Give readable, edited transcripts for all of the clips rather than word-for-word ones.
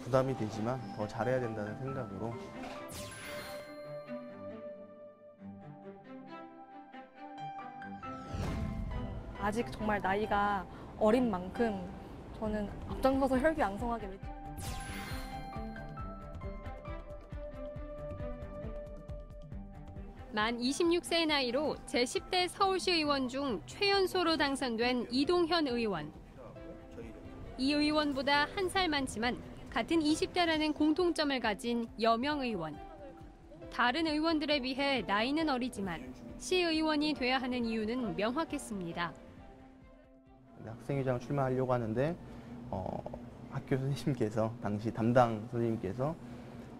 부담이 되지만 더 잘해야 된다는 생각으로 아직 정말 나이가 어린 만큼 저는 앞장서서 혈기왕성하게 만 26세의 나이로 제10대 서울시 의원 중 최연소로 당선된 이동현 의원. 이 의원보다 한 살 많지만 같은 20대라는 공통점을 가진 여명 의원. 다른 의원들에 비해 나이는 어리지만 시의원이 돼야 하는 이유는 명확했습니다. 학생회장 출마하려고 하는데 학교 선생님께서 당시 담당 선생님께서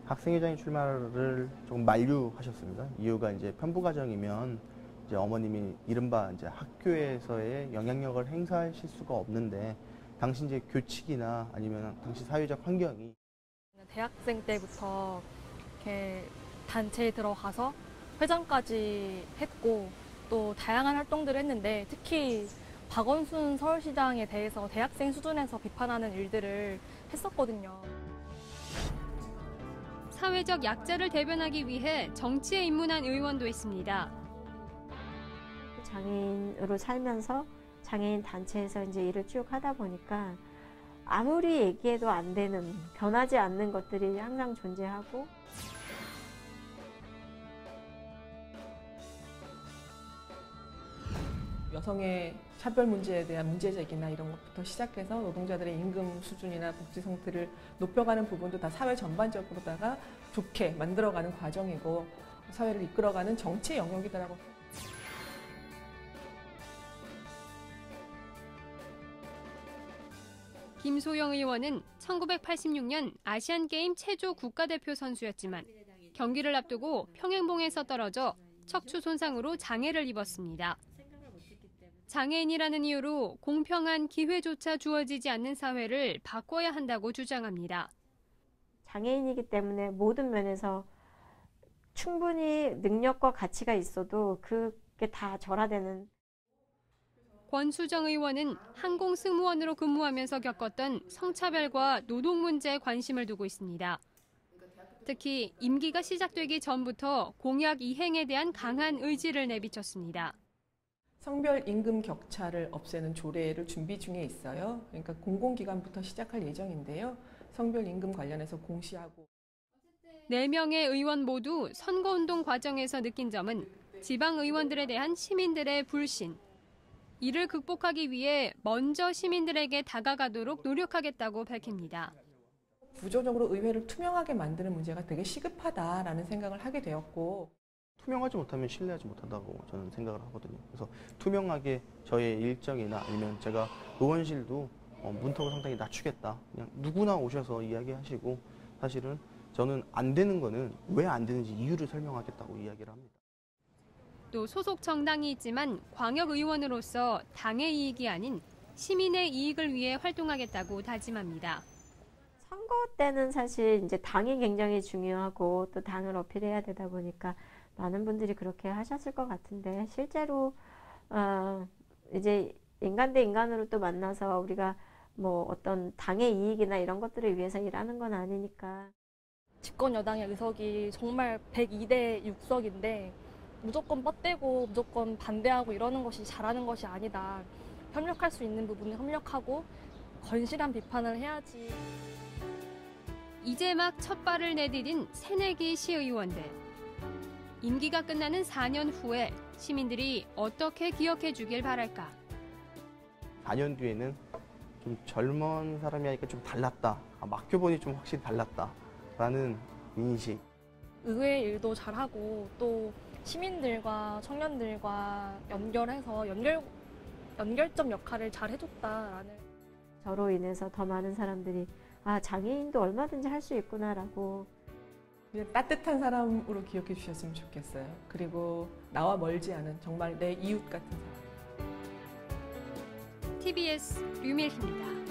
학생회장의 출마를 조금 만류하셨습니다. 이유가 이제 편부 가정이면 이제 어머님이 이른바 이제 학교에서의 영향력을 행사하실 수가 없는데 당시 이제 교칙이나 아니면 당시 사회적 환경이 대학생 때부터 이렇게 단체에 들어가서 회장까지 했고 또 다양한 활동들을 했는데 특히 박원순 서울시장에 대해서 대학생 수준에서 비판하는 일들을 했었거든요. 사회적 약자를 대변하기 위해 정치에 입문한 의원도 있습니다. 장애인으로 살면서 장애인 단체에서 이제 일을 쭉 하다 보니까 아무리 얘기해도 안 되는, 변하지 않는 것들이 항상 존재하고 여성의 차별 문제에 대한 문제제기나 이런 것부터 시작해서 노동자들의 임금 수준이나 복지 상태를 높여가는 부분도 다 사회 전반적으로다가 좋게 만들어가는 과정이고 사회를 이끌어가는 정치 영역이더라고. 김소영 의원은 1986년 아시안게임 체조 국가대표 선수였지만 경기를 앞두고 평행봉에서 떨어져 척추 손상으로 장애를 입었습니다. 장애인이라는 이유로 공평한 기회조차 주어지지 않는 사회를 바꿔야 한다고 주장합니다. 장애인이기 때문에 모든 면에서 충분히 능력과 가치가 있어도 그게 다 절하되는. 권수정 의원은 항공승무원으로 근무하면서 겪었던 성차별과 노동 문제에 관심을 두고 있습니다. 특히 임기가 시작되기 전부터 공약 이행에 대한 강한 의지를 내비쳤습니다. 성별 임금 격차를 없애는 조례를 준비 중에 있어요. 그러니까 공공기관부터 시작할 예정인데요. 성별 임금 관련해서 공시하고. 4명의 의원 모두 선거운동 과정에서 느낀 점은 지방 의원들에 대한 시민들의 불신. 이를 극복하기 위해 먼저 시민들에게 다가가도록 노력하겠다고 밝힙니다. 구조적으로 의회를 투명하게 만드는 문제가 되게 시급하다라는 생각을 하게 되었고 투명하지 못하면 신뢰하지 못한다고 저는 생각을 하거든요. 그래서 투명하게 저의 일정이나 아니면 제가 의원실도 문턱을 상당히 낮추겠다. 그냥 누구나 오셔서 이야기하시고 사실은 저는 안 되는 거는 왜 안 되는지 이유를 설명하겠다고 이야기를 합니다. 또 소속 정당이 있지만 광역의원으로서 당의 이익이 아닌 시민의 이익을 위해 활동하겠다고 다짐합니다. 선거 때는 사실 이제 당이 굉장히 중요하고 또 당을 어필해야 되다 보니까 많은 분들이 그렇게 하셨을 것 같은데 실제로 이제 인간 대 인간으로 또 만나서 우리가 뭐 어떤 당의 이익이나 이런 것들을 위해서 일하는 건 아니니까. 집권 여당의 의석이 정말 102대 6석인데 무조건 뻗대고 무조건 반대하고 이러는 것이 잘하는 것이 아니다. 협력할 수 있는 부분은 협력하고 건실한 비판을 해야지. 이제 막 첫 발을 내디딘 새내기 시의원들. 임기가 끝나는 4년 후에 시민들이 어떻게 기억해 주길 바랄까. 4년 뒤에는 좀 젊은 사람이 하니까 좀 달랐다. 맡겨보니 좀 확실히 달랐다라는 인식. 의회 일도 잘하고 또 시민들과 청년들과 연결해서 연결점 역할을 잘 해줬다라는. 저로 인해서 더 많은 사람들이 장애인도 얼마든지 할 수 있구나라고. 그냥 따뜻한 사람으로 기억해 주셨으면 좋겠어요. 그리고 나와 멀지 않은 정말 내 이웃 같은 사람. TBS 류밀희입니다.